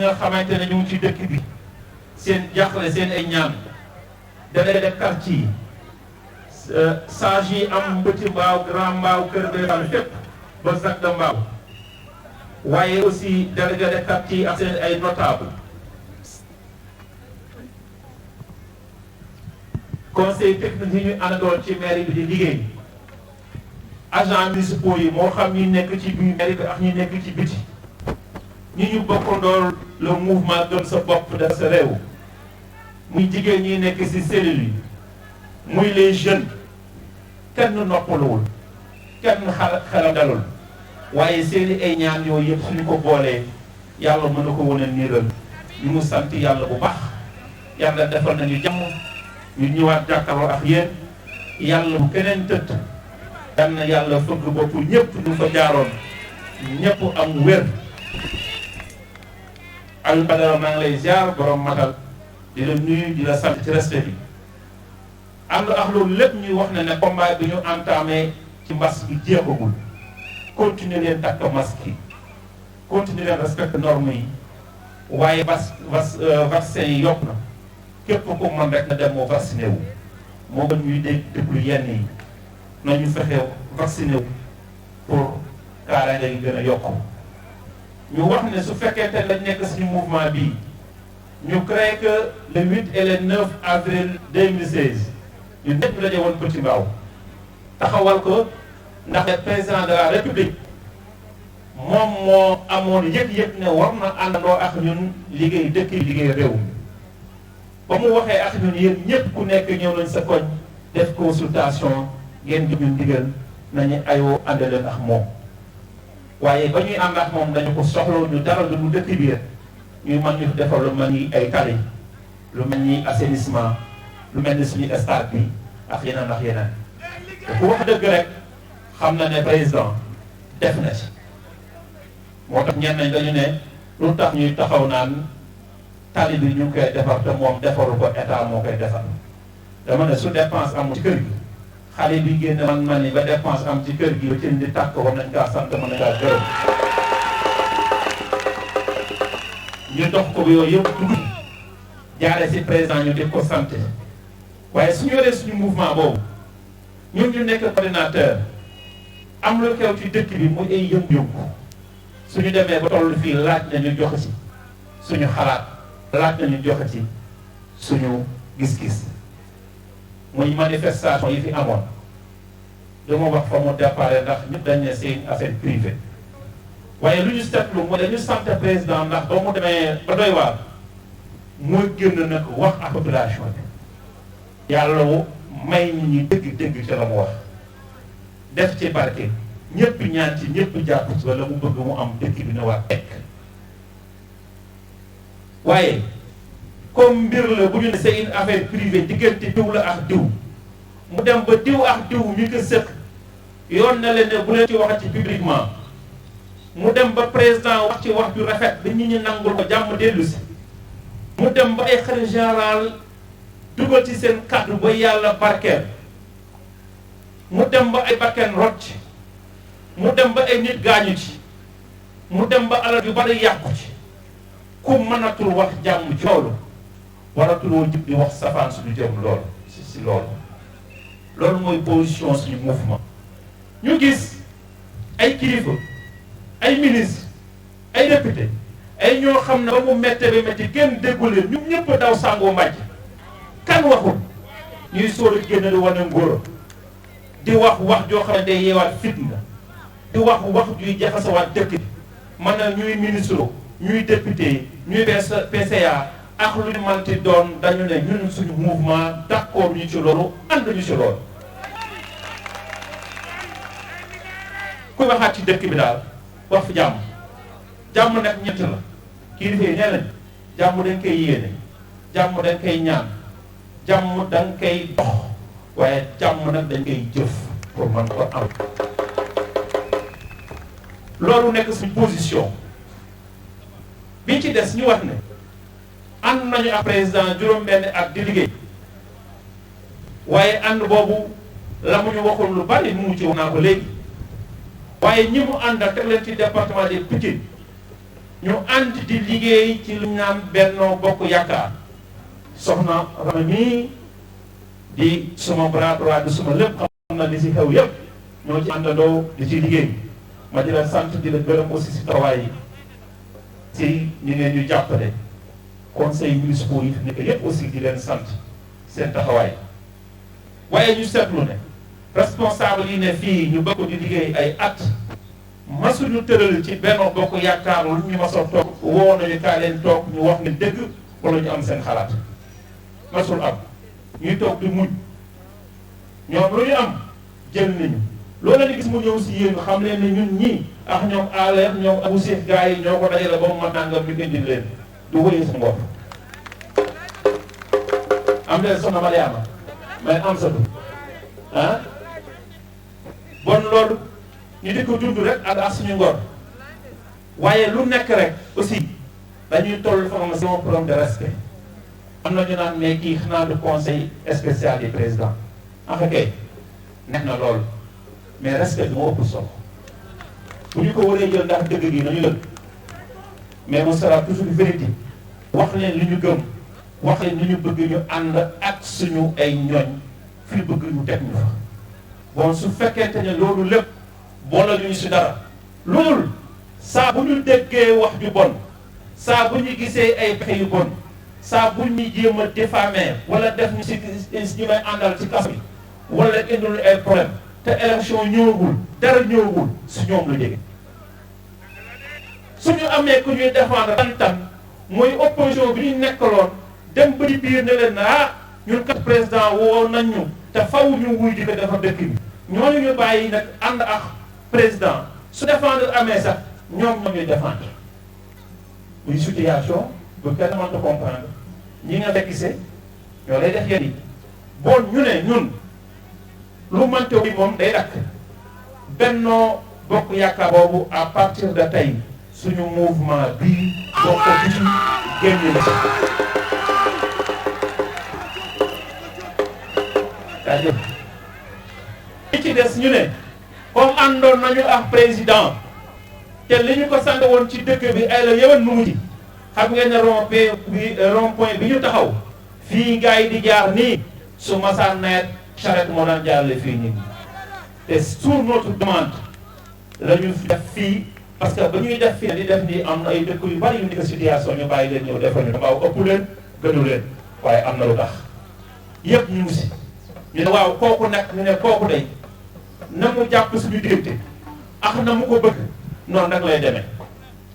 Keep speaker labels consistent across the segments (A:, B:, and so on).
A: nga xamante ne ñu ngi ci dëkk bi seen jàqale seen ay ñaan délégué de quartier sage yi am Petit Mbao Grand Mbao Kër Béyal fépp ba Zac de Mbao waaye aussi délégué de quartier ak seen ay notable conseil technique yi ñu àndoon ci mairie bi di liggéey agents municipaux yi moo xam ñi nekk ci biir mairie bi ak ñi nekk ci biti ñi ñu bokkandool le mouvement gëm sa bopp da sa réew muy jigéen ñi nekk ci cellules yi muy les jeunes kenn noppaluwul kenn xelam dalul waaye seeni ay ñaan yooyu yëpp suñu ko boolee yàlla mën na ko wane niiral ñu mu sant yàlla bu baax yàlla defal nañu jàmm ñu ñëwaat jàkkaarloo ak yéen yàlla bu keneen tëdd yal na yàlla fëgg bopp ñëpp ñu fa jaaroon ñëpp am wér. Aliou Badara maa ngi lay ziar borom matal di la nuyu di la sant ci respect bi ànd ak loolu lépp ñuy wax ne combat bi ñu entamé ci mbas bi jeexagul continuer leen takk masque yi continuer leen respecter normes yi waaye vaccin yi yokk na képp ku mën rek na dem moo vacciné wu moo gën ñuy déglu yenn yi nañu fexe vacciné wu pour kaaraange yi gën a yokk ñu wax ne su fekkee te lañ nekk suñu mouvement bii ñu créé que le 8 et le 9 avril 2016 ñu ñëpp daje woon Petit Mbao taxawal ko ndax le président de la république moom moo amoon yëg-yëg ne war na àndandoo ak ñun liggéey dëkk liggéey réew mi ba mu waxee ak ñun yéen ñëpp ku nekk ñëw nañ sa koñ def consultation ngeen di ñun digal nañu ayoo ànd leen ak moom waaye ba ñuy ànd ak moom dañu ko soxla ñu dara lu mu dëkk biir ñuy mën ñu defar lu mel ni ay tali lu mel ni assainissement lu mel ni suñu stade bi ak yeneen ak yeneen te ku wax dëgg rek xam na ne président def na ci moo tax ñenn nañ dañu ne lu tax ñuy taxaw naan tali bi ñu ngi koy defar te moom defaru ko état moo koy defar dama ne su dépense amul ci kër gi xale bi génn man ni ba dépense am ci kër gi ba cin di tàkk war nañ kaa sant mën nañ kaa gërëm ñu dox ko yooyu yëpp dugg jaare si président ñu di ko sant waaye suñu yoree suñu mouvement boobu ñun ñu nekk coordinateur am lu xew ci dëkk bi muy ay yëngu-yëngu suñu demee ba toll fii laaj na ñu joxe ci suñu xalaat laaj na ñu joxe ci suñu gis-gis muy manifestation yi fi amoon dama wax fa mu départ ndax ñëpp dañ ne c'est une affaire privée waaye lu ñu seetlu mooy dañu sant président ndax ba mu demee ba doy waar mooy génn nag wax ak population bi yàlla may nit ñi dëgg-dëgg ci la mu wax def ci barke ñëpp ñaan ci ñëpp jàpp ci wala mu bëgg mu am dëkk bi na war tekk waaye comme mbir la bu ñu ne c'est une affaire privée diggante diw la ak diw mu dem ba diw ak diw ñu ko sëkk yoon na leen ne bu leen ci waxati publiquement mu dem ba président wax ci wax ju rafet ba nit ñi nangul ko jàmm dellu si mu dem ba ay xalifa général dugal ci seen kàddu ba yàlla barkeel mu dem ba ay bakken rot mu dem ba ay nit gaañu ci mu dem ba alal yu bari yàqu ci ku mënatul wax jàmm ci loolu waratuloo jib di wax safaan suñu jëm loolu si loolu mooy position suñu mouvement ñu gis ay kilifa ay ministre ay député ay ñoo xam ne ba mu méttee ba métti kenn déggu leen ñun ñëpp daw sàngoo mbàjj kan waxul ñuy sóor a génn di wane ngóor di wax joo xam ne day yeewaat fitna di wax juy jaxasawaat dëkk bi mën na ñuy ministre ñuy député ñuy PCA ak lu ñu manti doon dañu ne ñun suñu mouvement d'accord ñu ci loolu ànd ñu ci loolu kuy waxaat ci dëkk bi daal wax fi jàmm nag ñett la kilifa yi nee nañ jàmm dañ koy yéene jàmm dañ koy ñaan jàmm dañ koy dox waaye jàmm nag dañ koy jëf pour mën ko am loolu nekk suñu position bi ci des ñu wax ne ànd nañu ak président juróom-benn at di liggéey waaye ànd boobu la mu ñu waxul lu bari mu ci wax naa ko léegi waaye ñi mu ànd ak teg leen ci département de Pikine ñu ànd di liggéey ci lu ñu naan Benno Bokk Yaakaar soxna Rama mii di suma bras droit di suma lépp xam na li si xew yépp ñoo ci àndandoo di ci liggéey ma di la sant di la gërëm aussi si taxawaay yi si ñu ngeen ñu jàppale conseil municipal yi fi nekk yépp aussi di leen sant seen taxawaay waaye ñu seetlu ne responsable yi ne fii ñu bëgg di liggéey ay at masuñu tëral ci Benno Bokk Yaakaar lu ñu mas a toog woo nañu kaa leen toog ñu wax ne dëgg wala ñu am seen xalaat masul am ñuy toog di muñ ñoom lu ñu am jël nañu loolu la gis mu ñëw si yéen xam leen ne ñun ñii ak ñoom aleer ñoom Abou Cheikh gars yi ñoo ko dajale ba mu mat nangam ñu indi leen du wëyee sa ngopp am leen soxna Mariama mais am sa du ah bon loolu ñu di ko dund rek ak suñu ngor waaye lu nekk rek aussi dañuy toll formation problème de respect am na ñu naan mais kii xanaa du conseil spécial du président en fait nekk na loolu mais respect bi moo ëpp solo bu ñu ko waree jël ndax dëgg gi nañu lëg mais on sera toujours vérité wax leen li ñu gëm wax leen li ñu bëgg ñu ànd ak suñu ay ñooñ fi bëgg ñu teg ñu fa bon su fekkente ne loolu lépp boole ñu si dara loolu saa bu ñu déggee wax ju bon saa bu ñu gisee ay pexe yu bon saa bu ñu jéem a diffamer wala def ñu si ñu may àndal ci kas bi wala indil ay problème te élection ñëwagul dara ñëwagul su ñoom la jóge suñu amee ku ñuy défendre tantan mooy opposition bi ñu nekkaloon dem ba di biir ne leen ah ñun kat président woo nañ ñu te faw ñu wuy di ko defar dëkk bi ñooñu ñu bàyyi nag ànd ak président su défendre amee sax ñoom ñoo ñuy défendre muy situation bu kenn mënta comprendre ñi nga fekkise ñoo lay def yéen yi bon ñu ne ñun lu mënte bi moom day dakk Benno Bokk Yaakaar boobu à partir de tey suñu mouvement bii bokk ci génn na jaajëf li ci des ñu ne comme àndoon nañu ak président te li ñu ko sant woon ci dëkk bi ay la yëwan mu ngi ci xam ngeen ne rond point bi ñu taxaw fii gars yi di jaar nii su masaan nawet charrette moo daan jaarale fii nit ñi te sur notre demande la ñu def fii parce que ba ñuy def fii di def nii am na ay dëkk yu bari yu nekk situation ñu bàyyi leen ñëw defal ñu mbaaw ëpp leen gënu leen waaye am na lu tax yëpp ñu ngi si ñu ne waaw kooku nag ñu ne kooku day na mu jàpp suñu diggante ak na mu ko bëgg noonu nag lay demee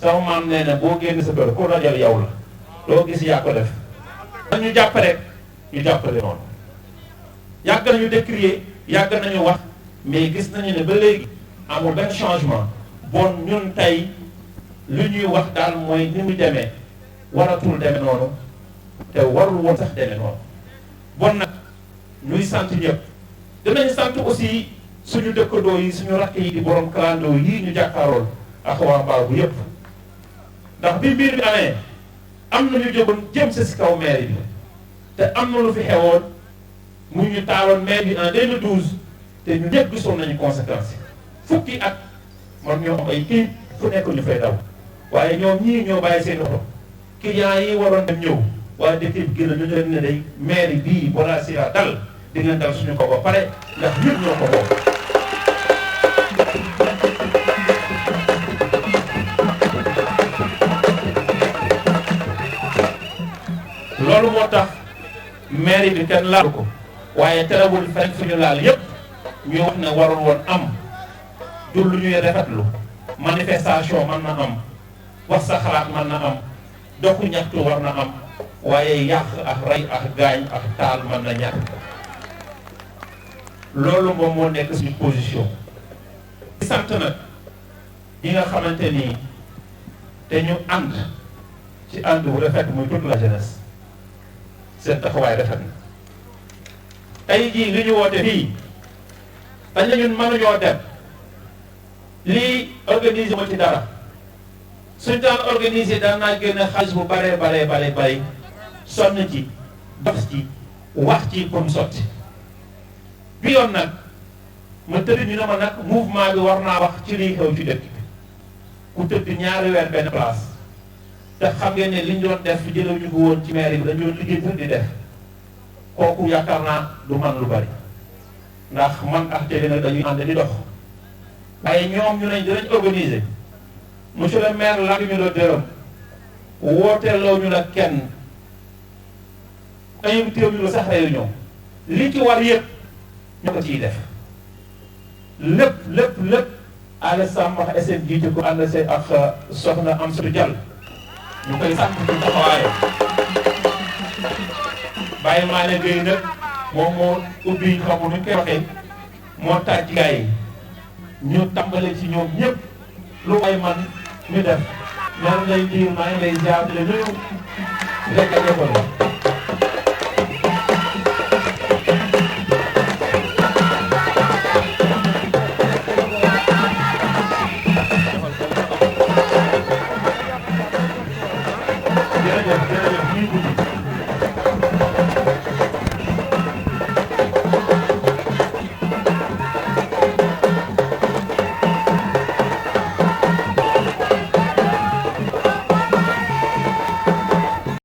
A: sama maam nee na boo génn sa kër ko dajal yow la loo gis yaa ko def dañu jàpp rek ñu jàppale noonu yàgg nañu décrier yàgg nañu wax mais gis nañu ne ba léegi amul benn changement bon ñun tey lu ñuy wax daal mooy ni mu demee waratul demee noonu te warul woon sax demee noonu bon nag ñuy sant ñëpp dinañ sant aussi suñu dëkkandoo yi suñu rakk yi di borom kalandoo yii ñu jàkkaarool ak waa Mbaabu yëpp ndax bi mbir bi amee am na ñu jógoon jëm si kaw mairie bi te am na lu fi xewoon mu ñu taaloon mairie bi en 2012 te ñu ñëpp gisoon nañu conséquences yi fukki at man ñoo am ay kii fu nekk ñu fay daw waaye ñoom ñii ñoo bàyyi seen oto clients yi waroon dem ñëw waaye dëkk bi gën a ñu leen ne day mairie bii balaa si dal di ngeen dal suñu ko ba pare ndax ñëpp ñoo ko bokk. loolu moo tax mairie bi kenn laalu ko waaye terewul fenn fu ñu laal yépp ñu wax ne warul woon am du lu ñuy rafetlu manifestation mën na am wax sa xalaat mën na am doxu ñaxtu war na am waaye yàq ak rey ak gaañ ak taal mën na ñàkk loolu moom moo nekk suñu position. di sant nag ñi nga xamante ni te ñu ànd ci ànd bu rafet muy toute la jeunesse seen taxawaay rafet na tey jii li ñu woote fii dañ la ñun mënuñoo dem lii organiser ma ci dara suñ daan organiser daan naa génne xaalis bu bare bare sonn ci dox ci wax ci pour mu sotti bi yoon nag ma tëdd ñu ne ma nag mouvement bi war naa wax ci liy xew ci dëkk bi ku tëdd ñaari weer benn place te xam ngeen ne liñ doon def jëlew ñu ko woon ci maire bi dañu doon liggéey pour di def kooku yaakaar naa du man lu bari ndax man ak télé nag dañuy ànd di dox waaye ñoom ñu nañ dinañ organiser monsieur le maire la ñu la dërëm wooteeloo ñu la kenn invité ñu la sax réunion li ci war yëpp ñu ko ciy def lépp Alla Samb wax SN jiite ko ànd see ak soxna Amsatou Diall ñu koy sant ci taxawaayam bàyyi maa ne Guèye nag moom moo ubbi xamu nu ñu koy waxee moo tàj gaa yi ñu tàmbale ci ñoom ñëpp lu way man ñu def ñaan lay diir maa ngi lay ziar di la nuyu rek a jëfal la jërëjëf